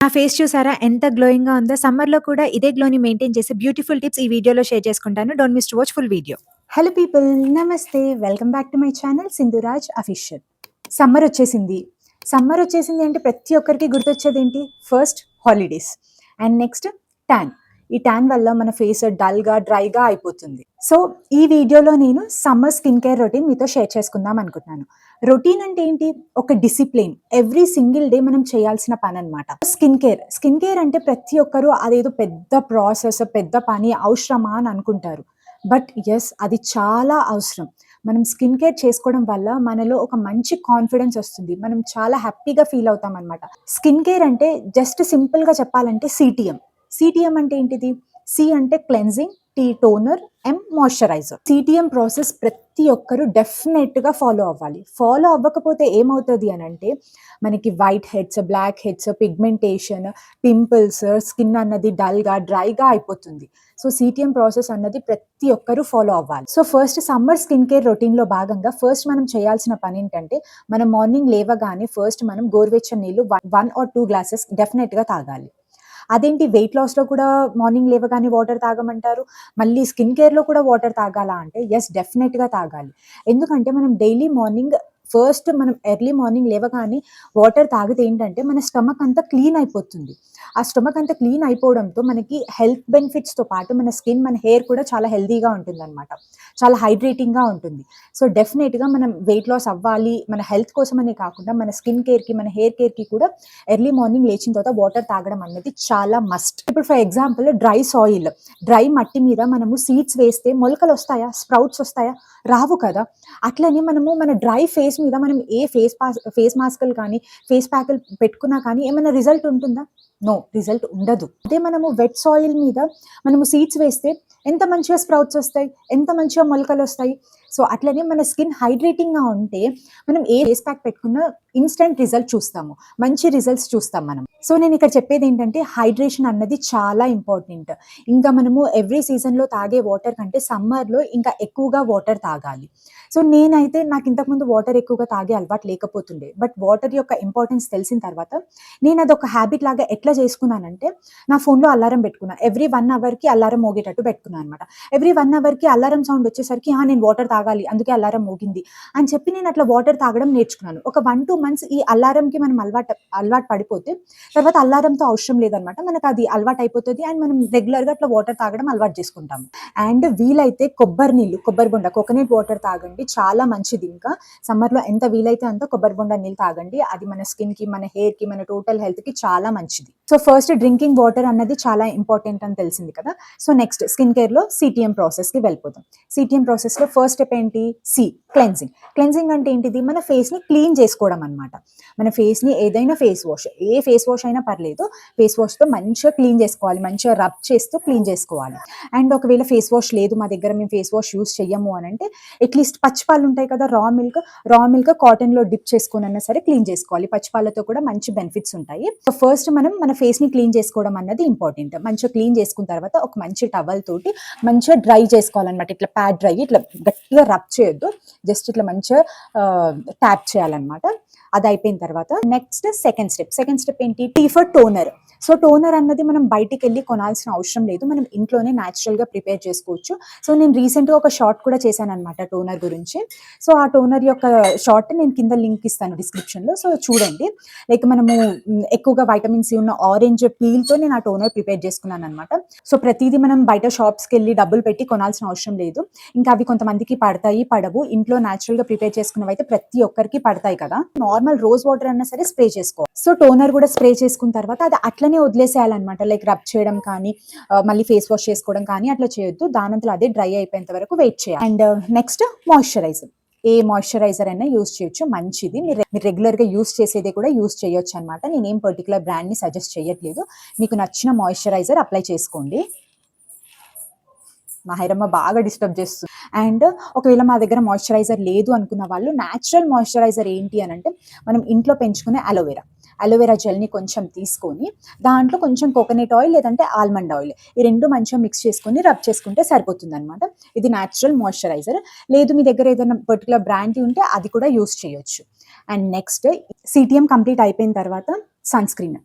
నా ఫేస్ చూసారా ఎంత గ్లోయింగ్‌గా ఉందో. సమ్మర్‌లో కూడా ఇదే గ్లోని మెయింటైన్ చేసే బ్యూటిఫుల్ టిప్స్ ఈ వీడియోలో షేర్ చేసుకుంటాను. Don't miss to watch full video. Hello people, నమస్తే. Welcome back to my channel Sindhuraj official. Summer వచ్చేసింది. సమ్మర్ వచ్చేసింది అంటే ప్రతి ఒక్కరికి గుర్తొచ్చేదేంటి? First holidays and next tan. ఈ ట్యాన్ వల్ల మన ఫేస్ డల్‌గా, డ్రైగా అయిపోతుంది. సో, ఈ వీడియోలో నేను సమ్మర్ స్కిన్ కేర్ రొటీన్ మీతో షేర్ చేసుకుందాం అనుకుంటున్నాను. రొటీన్ అంటే ఏంటి? ఒక డిసిప్లిన్. ఎవ్రీ సింగిల్ డే మనం చేయాల్సిన పననమాట. స్కిన్ కేర్ అంటే ప్రతి ఒక్కరు అదేదో పెద్ద ప్రాసెస్, పెద్ద పని అవసరమా అని అనుకుంటారు. బట్ యెస్, అది చాలా అవసరం. మనం స్కిన్ కేర్ చేసుకోవడం వల్ల మనలో ఒక మంచి కాన్ఫిడెన్స్ వస్తుంది. మనం చాలా హ్యాపీగా ఫీల్ అవుతామనమాట. స్కిన్ కేర్ అంటే జస్ట్ సింపుల్‌గా చెప్పాలంటే సీటీఎం. సీటీఎం అంటే ఏంటిది? సి అంటే క్లెన్జింగ్, టీ టోనర్, ఎం మాయిశ్చరైజర్. సీటీఎం ప్రాసెస్ ప్రతి ఒక్కరు డెఫినెట్‌గా ఫాలో అవ్వాలి. ఫాలో అవ్వకపోతే ఏమవుతది అనంటే మనకి white heads, black heads, pigmentation, pimples, skin అన్నది డల్‌గా, డ్రైగా అయిపోతుంది. సో, సీటీఎం ప్రాసెస్ అన్నది ప్రతి ఒక్కరు ఫాలో అవ్వాలి. So, first summer skin care రొటీన్‌లో భాగంగా ఫస్ట్ మనం చేయాల్సిన పనేంటంటే మనం మార్నింగ్ లేవగానే ఫస్ట్ మనం గోరువెచ్చని నీళ్లు 1 ఆర్ 2 గ్లాసెస్ డెఫినెట్‌గా తాగాలి. అదేంటి వెయిట్ లాస్‌లో కూడా మార్నింగ్ లేవగానే వాటర్ తాగమంటారు. మళ్ళీ స్కిన్ కేర్‌లో కూడా వాటర్ తాగాలా అంటే యెస్, డెఫినెట్‌గా తాగాలి. ఎందుకంటే మనం డైలీ మార్నింగ్ ఫస్ట్ మనం ఎర్లీ మార్నింగ్ లేవగానే వాటర్ తాగితే ఏంటంటే మన స్టమక్ అంతా క్లీన్ అయిపోతుంది. ఆ స్టమక్ అంతా క్లీన్ అయిపోవడంతో మనకి హెల్త్ బెనిఫిట్స్‌తో పాటు మన స్కిన్, మన హెయిర్ కూడా చాలా హెల్తీగా ఉంటుందనమాట. చాలా హైడ్రేటింగ్‌గా ఉంటుంది. సో, డెఫినెట్‌గా మనం వెయిట్ లాస్ అవ్వాలి, మన హెల్త్ కోసమనే కాకుండా మన స్కిన్ కేర్‌కి, మన హెయిర్ కేర్‌కి కూడా ఎర్లీ మార్నింగ్ లేచిన తర్వాత వాటర్ తాగడం అనేది చాలా మస్ట్. ఇప్పుడు ఫర్ ఎగ్జాంపుల్ డ్రై మట్టి మీద మనము సీడ్స్ వేస్తే మొలకలు వస్తాయా? స్ప్రౌట్స్ వస్తాయా? రావు కదా! అట్లనే మనము మన డ్రై ఫేస్ మీద మనం ఏ ఫేస్ మాస్కులు కానీ, ఫేస్ ప్యాకులు పెట్టుకున్నా కానీ ఏమైనా రిజల్ట్ ఉంటుందా? నో, రిజల్ట్ ఉండదు. అదే మనము వెట్ సాయిల్ మీద మనము సీడ్స్ వేస్తే ఎంత మంచిగా స్ప్రౌట్స్ వస్తాయి, ఎంత మంచిగా మొలకలొస్తాయి. సో, అట్లనే మన స్కిన్ హైడ్రేటింగ్‌గా ఉంటే మనం ఏ ఫేస్ ప్యాక్ పెట్టుకున్నా ఇన్‌స్టంట్ రిజల్ట్ చూస్తాము. మంచి రిజల్ట్స్ చూస్తాం మనం. సో, నేనిక్కడ చెప్పేదేంటంటే హైడ్రేషన్ అన్నది చాలా ఇంపార్టెంట్. ఇంకా మనము ఎవ్రీ సీజన్‌లో తాగే వాటర్ కంటే సమ్మర్‌లో ఇంకా ఎక్కువగా వాటర్ తాగాలి. సో, నేనైతే నాకు ఇంతకుముందు వాటర్ ఎక్కువగా తాగే అలవాటు లేకపోతుండే. బట్ వాటర్ యొక్క ఇంపార్టెన్స్ తెలిసిన తర్వాత నేనదొక హ్యాబిట్ లాగా ఎట్లా చేసుకున్నానంటే నా ఫోన్‌లో అలారం పెట్టుకున్నా. ఎవ్రీ 1 అవర్‌కి అలారం మోగేటట్టు పెట్టుకున్నా అనమాట. ఎవ్రీ 1 అవర్‌కి అలారం సౌండ్ వచ్చేసరికి నేను వాటర్ తాగాలి, అందుకే అలారం మోగింది అని చెప్పి నేను అట్లా వాటర్ తాగడం నేర్చుకున్నాను. ఒక 1, 2 మంత్స్ ఈ అలారంకి మనం అలవాటు పడిపోతే తర్వాత అల్లారంతో అవసరం లేదనమాట. మనకది అలవాటయిపోతది అండ్ మనం రెగ్యులర్‌గా అట్లా వాటర్ తాగడం అలవాటు చేసుకుంటాము. అండ్ వీలైతే కొబ్బరి నీళ్ళు, కొబ్బరి బొండ, కోకోనట్ వాటర్ తాగండి. చాలా మంచిది ఇంకా. సమ్మర్‌లో ఎంత వీలైతే అంత కొబ్బరి బొండ నీళ్ళు తాగండి. అది మన స్కిన్‌కి, మన హెయిర్‌కి, మన టోటల్ హెల్త్‌కి చాలా మంచిది. సో, ఫస్ట్ డ్రింకింగ్ వాటర్ అన్నది చాలా ఇంపార్టెంట్ అని తెలిసింది కదా! సో, నెక్స్ట్ స్కిన్ కేర్‌లో సీటీఎం ప్రాసెస్‌కి వెళ్ళిపోదాం. సీటీఎం ప్రాసెస్‌లో ఫస్ట్ స్టెప్ ఏంటి? క్లెన్జింగ్. క్లెన్జింగ్ అంటే ఏంటిది? మన ఫేస్‌ని క్లీన్ చేసుకోవడం అనమాట. మన ఫేస్‌ని ఏదైనా ఏ ఫేస్ వాష్ అయినా పర్లేదు. ఫేస్ వాష్‌తో మంచిగా క్లీన్ చేసుకోవాలి. మంచిగా రబ్ చేస్తూ క్లీన్ చేసుకోవాలి. అండ్ ఒకవేళ ఫేస్ వాష్ లేదు మా దగ్గర, మేము ఫేస్ వాష్ యూజ్ చెయ్యము అనంటే అట్‌లీస్ట్ పచ్చిపాలు ఉంటాయి కదా! రా మిల్క్ కాటన్‌లో డిప్ చేసుకొనన్నా సరే క్లీన్ చేసుకోవాలి. పచ్చిపాలతో కూడా మంచి బెనిఫిట్స్ ఉంటాయి. సో, ఫస్ట్ మనం మన ఫేస్‌ని క్లీన్ చేసుకోవడం అన్నది ఇంపార్టెంట్. మంచిగా క్లీన్ చేసుకున్న తర్వాత ఒక మంచి టవల్ తోటి మంచిగా డ్రై చేసుకోవాలన్నమాట. ఇట్లా ప్యాడ్ డ్రై, ఇట్లా గట్టిగా రబ్ చేయొద్దు. జస్ట్ ఇట్లా మంచిగా ట్యాప్ చేయాలన్నమాట. అదయిపోయిన తర్వాత నెక్స్ట్ సెకండ్ స్టెప్ ఏంటి? Tea for toner. So, toner అన్నది మనం బయటికెళ్ళి కొనాల్సిన అవసరం లేదు. మనం ఇంట్లోనే న్యాచురల్‌గా ప్రిపేర్ చేసుకోవచ్చు. సో, నేను రీసెంట్‌గా ఒక షార్ట్ కూడా చేశాననమాట టోనర్ గురించి. సో, ఆ టోనర్ యొక్క షార్ట్ నేను కింద లింక్ ఇస్తాను డిస్క్రిప్షన్‌లో. సో, చూడండి. లైక్ మనము ఎక్కువగా వైటమిన్ సి ఉన్న ఆరెంజ్ పీల్‌తో నేను ఆ టోనర్ ప్రిపేర్ చేసుకున్నాననమాట. సో, ప్రతీదీ మనం బయట షాప్స్‌కెళ్ళి డబ్బులు పెట్టి కొనాల్సిన అవసరం లేదు. ఇంకా అవి కొంతమందికి పడతాయి, పడవు. ఇంట్లో న్యాచురల్‌గా ప్రిపేర్ చేసుకున్నవైతే ప్రతి ఒక్కరికి పడతాయి కదా! నార్మల్ రోజ్ వాటర్ అన్నా సరే స్ప్రే చేసుకోవాలి. సో, టోనర్ కూడా స్ప్రే చేసుకున్న తర్వాత అది అట్లనే వదిలేసేయాలన్నమాట. లైక్ రబ్ చేయడం కానీ, మళ్ళీ ఫేస్ వాష్ చేసుకోవడం కానీ అట్లా చేయొద్దు. దానంతలో అదే డ్రై అయిపోయేంత వరకు వెయిట్ చేయాలి. And next moisturiser. A moisturiser అయినా యూజ్ చేయొచ్చు. మంచిది. మీరు రెగ్యులర్‌గా యూజ్ చేసేదే కూడా యూజ్ చేయొచ్చనమాట. నేనేం పర్టిక్యులర్ బ్రాండ్‌ని సజెస్ట్ చేయట్లేదు. మీకు నచ్చిన మాయిశ్చరైజర్ అప్లై చేసుకోండి. మా హైరమ్మ బాగా డిస్టర్బ్ చేస్తుంది. అండ్ ఒకవేళ మా దగ్గర మాయిశ్చరైజర్ లేదు అనుకున్న వాళ్ళు న్యాచురల్ మాయిశ్చరైజర్ ఏంటి అనంటే మనం ఇంట్లో పెంచుకునే అలోవెరా జెల్‌ని కొంచెం తీసుకొని దాంట్లో కొంచెం కోకోనట్ ఆయిల్ లేదంటే ఆల్మండ్ ఆయిల్ ఈ 2 మంచిగా మిక్స్ చేసుకొని రబ్ చేసుకుంటే సరిపోతుందనమాట. ఇది న్యాచురల్ మాయిశ్చరైజర్. లేదు మీ దగ్గర ఏదైనా పర్టిక్యులర్ బ్రాండ్‌ది ఉంటే అది కూడా యూజ్ చేయొచ్చు. అండ్ నెక్స్ట్ సీటీఎం కంప్లీట్ అయిపోయిన తర్వాత సన్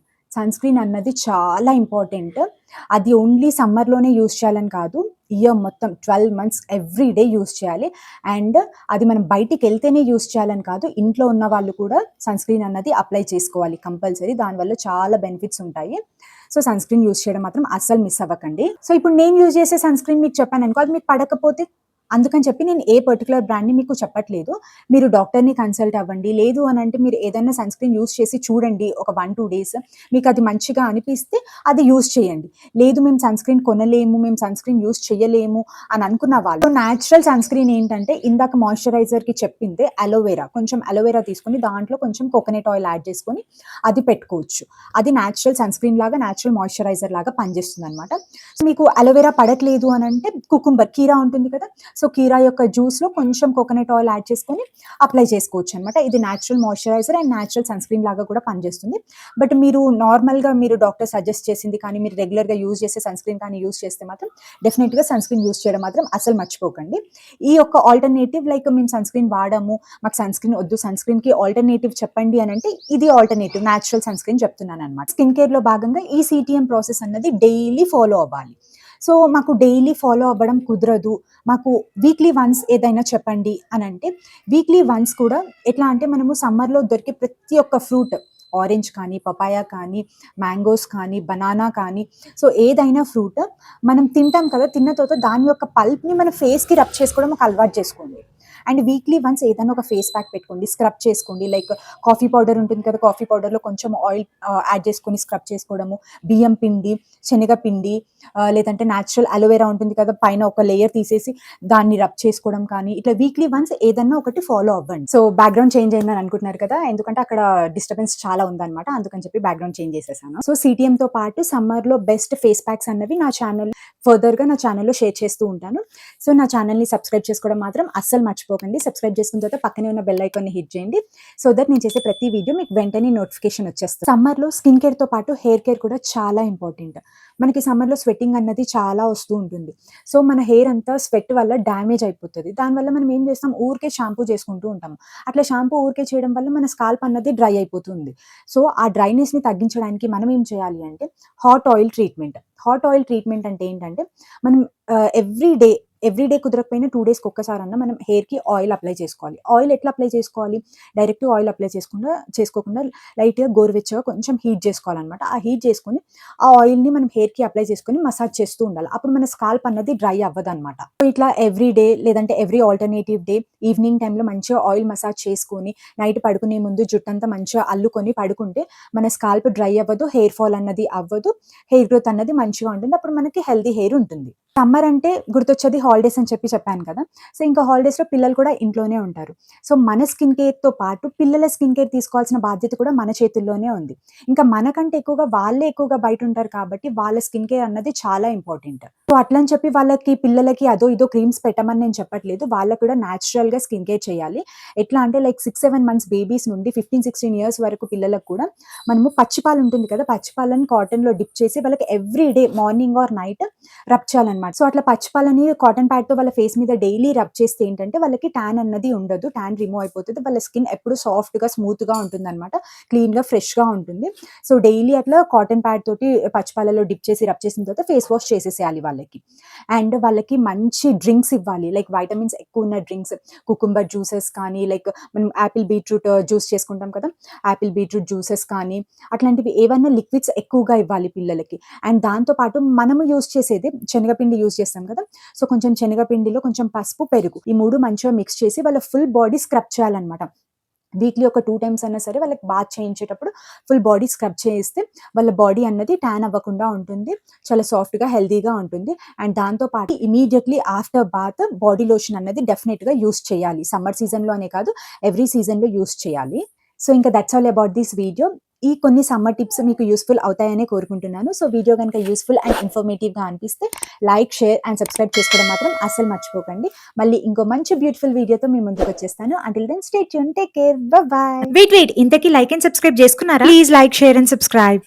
సన్ స్క్రీన్ అన్నది చాలా ఇంపార్టెంట్. అది ఓన్లీ సమ్మర్‌లోనే యూజ్ చేయాలని కాదు. ఇయర్ మొత్తం 12 మంత్స్ ఎవ్రీ డే యూజ్ చేయాలి. అండ్ అది మనం బయటికెళ్తేనే యూజ్ చేయాలని కాదు. ఇంట్లో ఉన్న వాళ్ళు కూడా సన్ స్క్రీన్ అన్నది అప్లై చేసుకోవాలి కంపల్సరీ. దానివల్ల చాలా బెనిఫిట్స్ ఉంటాయి. సో, సన్ స్క్రీన్ యూజ్ చేయడం మాత్రం అస్సలు మిస్ అవ్వకండి. సో, ఇప్పుడు నేను యూజ్ చేసే సన్ స్క్రీన్ మీకు చెప్పాననుకో, అది మీకు పడకపోతే అందుకని చెప్పి నేను ఏ పర్టిక్యులర్ బ్రాండ్‌ని మీకు చెప్పట్లేదు. మీరు డాక్టర్‌ని కన్సల్ట్ అవ్వండి. లేదు అనంటే మీరు ఏదైనా సన్ స్క్రీన్ యూజ్ చేసి చూడండి ఒక 1, 2 డేస్. మీకది మంచిగా అనిపిస్తే అది యూజ్ చేయండి. లేదు మేము సన్ స్క్రీన్ కొనలేము, మేము సన్ స్క్రీన్ యూజ్ చేయలేము అని అనుకున్న వాళ్ళు నేచురల్ సన్ స్క్రీన్ ఏంటంటే ఇందాక మాయిశ్చరైజర్‌కి చెప్పిందే అలోవెరా. కొంచెం అలోవెరా తీసుకొని దాంట్లో కొంచెం కోకోనట్ ఆయిల్ యాడ్ చేసుకొని అది పెట్టుకోవచ్చు. అది నేచురల్ సన్ స్క్రీన్ లాగా, నేచురల్ మాయిశ్చరైజర్ లాగా పనిచేస్తుందనమాట. మీకు అలోవెరా పడట్లేదు అనంటే కుకుంబర్, కీరా ఉంటుంది కదా! సో, కీరా యొక్క జ్యూస్‌లో కొంచెం కోకోనట్ ఆయిల్ యాడ్ చేసుకొని అప్లై చేసుకోవచ్చనమాట. ఇది natural moisturiser and natural sunscreen లాగా కూడా పనిచేస్తుంది. బట్ మీరు నార్మల్‌గా మీరు డాక్టర్ సజెస్ట్ చేసింది కానీ, మీరు రెగ్యులర్‌గా యూజ్ చేసే సన్ స్క్రీన్ కానీ యూజ్ చేస్తే మాత్రం డెఫినిట్‌గా సన్ స్క్రీన్ యూజ్ చేయడం మాత్రం అస్సలు మర్చిపోకండి. ఈ యొక్క ఆల్టర్‌నేటివ్ లైక్ మేము సన్ స్క్రీన్ వాడము, మాకు సన్ స్క్రీన్ వద్దు, సన్ స్క్రీన్‌కి ఆల్టర్‌నేటివ్ చెప్పండి అనంటే ఇది ఆల్టర్‌నేటివ్ నేచురల్ సన్ స్క్రీన్ చెప్తున్నాననమాట. స్కిన్ కేర్‌లో భాగంగా ఈ సీటీఎం ప్రాసెస్ అన్నది డైలీ ఫాలో అవ్వాలి. సో, మాకు డైలీ ఫాలో అవ్వడం కుదరదు, మాకు వీక్లీ వన్స్ ఏదైనా చెప్పండి అనంటే, వీక్లీ వన్స్ కూడా ఎట్లా అంటే మనము సమ్మర్‌లో దొరికే ప్రతి ఒక్క ఫ్రూట్ ఆరెంజ్ కానీ, పపాయ కానీ, మ్యాంగోస్ కానీ, బనానా కానీ, సో ఏదైనా ఫ్రూట్ మనం తింటాం కదా! తిన్న తర్వాత దాని యొక్క పల్ప్‌ని మన ఫేస్‌కి రబ్ చేసుకోవడం ఒక అలవాటు చేసుకోండి. అండ్ వీక్లీ వన్స్ ఏదైనా ఒక ఫేస్ ప్యాక్ పెట్టుకోండి, స్క్రబ్ చేసుకోండి. లైక్ కాఫీ పౌడర్ ఉంటుంది కదా! కాఫీ పౌడర్‌లో కొంచెం ఆయిల్ యాడ్ చేసుకొని స్క్రబ్ చేసుకోవడము, బియ్యం పిండి, శనగపిండి లేదంటే నేచురల్ అలోవెరా ఉంటుంది కదా! పైన ఒక లేయర్ తీసేసి దాన్ని రబ్ చేసుకోవడం కానీ, ఇట్లా వీక్లీ వన్స్ ఏదన్నా ఒకటి ఫాలో అవ్వండి. సో, బ్యాక్‌గ్రౌండ్ చేంజ్ అయిందని అనుకుంటున్నారు కదా! ఎందుకంటే అక్కడ డిస్టర్బెన్స్ చాలా ఉందన్నమాట. అందుకని చెప్పి బ్యాక్‌గ్రౌండ్ చేంజ్ చేసేసాను. సో, సీటీఎంతో పాటు సమ్మర్‌లో బెస్ట్ ఫేస్ ప్యాక్స్ అన్నవి నా ఛానల్‌లో షేర్ చేస్తూ ఉంటాను. సో, నా ఛానల్‌ని సబ్స్క్రైబ్ చేసుకోవడం మాత్రం అస్సలు మర్చిపోకండి. సబ్స్క్రైబ్ చేసుకున్న తర్వాత పక్కనే ఉన్న బెల్ ఐకాన్‌ని హిట్ చేయండి. సో దట్ నేను చేసే ప్రతి వీడియో మీకు వెంటనే నోటిఫికేషన్ వచ్చేస్తుంది. సమ్మర్‌లో స్కిన్ కేర్‌తో పాటు హెయిర్ కేర్ కూడా చాలా ఇంపార్టెంట్. మనకి సమ్మర్‌లో స్వెట్టింగ్ అన్నది చాలా వస్తూ ఉంటుంది. సో, మన హెయిర్ అంతా స్వెట్ వల్ల డ్యామేజ్ అయిపోతది. దానివల్ల మనం ఏం చేస్తాం, ఊరికే షాంపూ చేసుకుంటూ ఉంటాము. అట్లా షాంపూ ఊరికే చేయడం వల్ల మన స్కాల్ప్ అన్నది డ్రై అయిపోతుంది. సో, ఆ డ్రైనెస్‌ని తగ్గించడానికి మనం ఏం చేయాలి అంటే hot oil treatment. Hot oil treatment అంటే ఏంటంటే మనం ఎవ్రీ డే కుదరకపోయినా 2 డేస్‌కి ఒక్కసారన్నా మనం హెయిర్‌కి ఆయిల్ అప్లై చేసుకోవాలి. ఆయిల్ ఎట్లా అప్లై చేసుకోవాలి? డైరెక్ట్ ఆయిల్ అప్లై చేసుకోకుండా లైట్‌గా గోరువెచ్చగా కొంచెం హీట్ చేసుకోవాలనమాట. ఆ హీట్ చేసుకొని ఆ ఆయిల్‌ని మనం హెయిర్‌కి అప్లై చేసుకొని మసాజ్ చేస్తూ ఉండాలి. అప్పుడు మన స్కాల్ప్ అన్నది డ్రై అవ్వదనమాట. సో, ఇట్లా ఎవ్రీ డే లేదంటే ఎవ్రీ ఆల్టర్‌నేటివ్ డే ఈవినింగ్ టైమ్‌లో మంచిగా ఆయిల్ మసాజ్ చేసుకొని నైట్ పడుకునే ముందు జుట్టంతా మంచిగా అల్లుకొని పడుకుంటే మన స్కాల్ప్ డ్రై అవ్వదు, హెయిర్ ఫాల్ అన్నది అవ్వదు, హెయిర్ గ్రోత్ అన్నది మంచిగా ఉంటుంది. అప్పుడు మనకి హెల్తీ హెయిర్ ఉంటుంది. సమ్మర్ అంటే గుర్తొచ్చేది హాలిడేస్ అని చెప్పాను కదా! సో, ఇంకా హాలిడేస్‌లో పిల్లలు కూడా ఇంట్లోనే ఉంటారు. సో, మన స్కిన్ కేర్‌తో పాటు పిల్లల స్కిన్ కేర్ తీసుకోవాల్సిన బాధ్యత కూడా మన చేతుల్లోనే ఉంది. ఇంకా మనకంటే ఎక్కువగా వాళ్ళే ఎక్కువగా బయట ఉంటారు కాబట్టి వాళ్ళ స్కిన్ కేర్ అన్నది చాలా ఇంపార్టెంట్. సో, అట్లని చెప్పి పిల్లలకి అదో ఇదో క్రీమ్స్ పెట్టమని నేను చెప్పట్లేదు. వాళ్ళకి కూడా నేచురల్‌గా స్కిన్ కేర్ చేయాలి. ఎట్లా అంటే లైక్ 6, 7 మంత్స్ బేబీస్ నుండి 15, 16 ఇయర్స్ వరకు పిల్లలకు కూడా మనము పచ్చిపాలు ఉంటుంది కదా! పచ్చిపాలని కాటన్‌లో డిప్ చేసి వాళ్ళకి every day morning or night rub చేయాలనమాట. సో, అట్లా పచ్చిపాలని కాటన్ ప్యాడ్‌తో వాళ్ళ ఫేస్ మీద డైలీ రబ్ చేస్తే ఏంటంటే వాళ్ళకి టాన్ అన్నది ఉండదు. టాన్ రిమూవ్ అయిపోతది. వాళ్ళ స్కిన్ ఎప్పుడు సాఫ్ట్‌గా, స్మూత్‌గా ఉంటుందనమాట. క్లీన్‌గా, ఫ్రెష్‌గా ఉంటుంది. సో, డైలీ అట్లా కాటన్ ప్యాడ్ తోటి పచ్చిపాలలో డిప్ చేసి రబ్ చేసిన తర్వాత ఫేస్ వాష్ చేసేసేయాలి వాళ్ళకి. అండ్ వాళ్ళకి మంచి డ్రింక్స్ ఇవ్వాలి. లైక్ వైటమిన్స్ ఎక్కువున్న డ్రింక్స్, కుకుంబర్ జ్యూసెస్ కానీ, లైక్ మనం యాపిల్ బీట్రూట్ జ్యూస్ చేసుకుంటాం కదా! యాపిల్ బీట్రూట్ జ్యూసెస్ కానీ, అట్లాంటివి ఏవన్నా లిక్విడ్స్ ఎక్కువగా ఇవ్వాలి పిల్లలకి. అండ్ దాంతో పాటు మనము యూజ్ చేసేది శనగపిండి యూజ్ చేస్తాం కదా! సో, కొంచెం శనగపిండిలో కొంచెం పసుపు, పెరుగు ఈ 3 మంచిగా మిక్స్ చేసి వాళ్ళ ఫుల్ బాడీ స్క్రబ్ చేయాలనమాట. వీక్లీ ఒక 2 టైమ్స్ అన్నా సరే వాళ్ళకి బాత్ చేయించేటప్పుడు ఫుల్ బాడీ స్క్రబ్ చేయిస్తే వాళ్ళ బాడీ అన్నది టాన్ అవ్వకుండా ఉంటుంది. చాలా సాఫ్ట్‌గా, హెల్తీగా ఉంటుంది. అండ్ దాంతో పాటు immediately after bath body lotion అన్నది డెఫినిట్‌గా యూజ్ చేయాలి. సమ్మర్ సీజన్‌లో అనే కాదు, ఎవ్రీ సీజన్‌లో యూజ్ చేయాలి. సో, ఇంకా that's all about this video. ఈ కొన్ని సమ్మర్ టిప్స్ మీకు యూజ్‌ఫుల్ అవుతాయనే కోరుకుంటున్నాను. సో, వీడియో గనుక యూజ్‌ఫుల్ అండ్ ఇన్ఫర్మేటివ్‌గా అనిపిస్తే లైక్, షేర్ అండ్ సబ్స్క్రైబ్ చేసుకోవడం మాత్రం అస్సలు మర్చిపోకండి. మళ్ళీ ఇంకో మంచి బ్యూటిఫుల్ వీడియోతో మీ ముందుకొచ్చేస్తాను. Until then stay tuned. Take care. Bye bye. Wait ఇంతకీ లైక్ అండ్ సబ్స్క్రైబ్ చేసుకున్నారా? Please like, share and subscribe.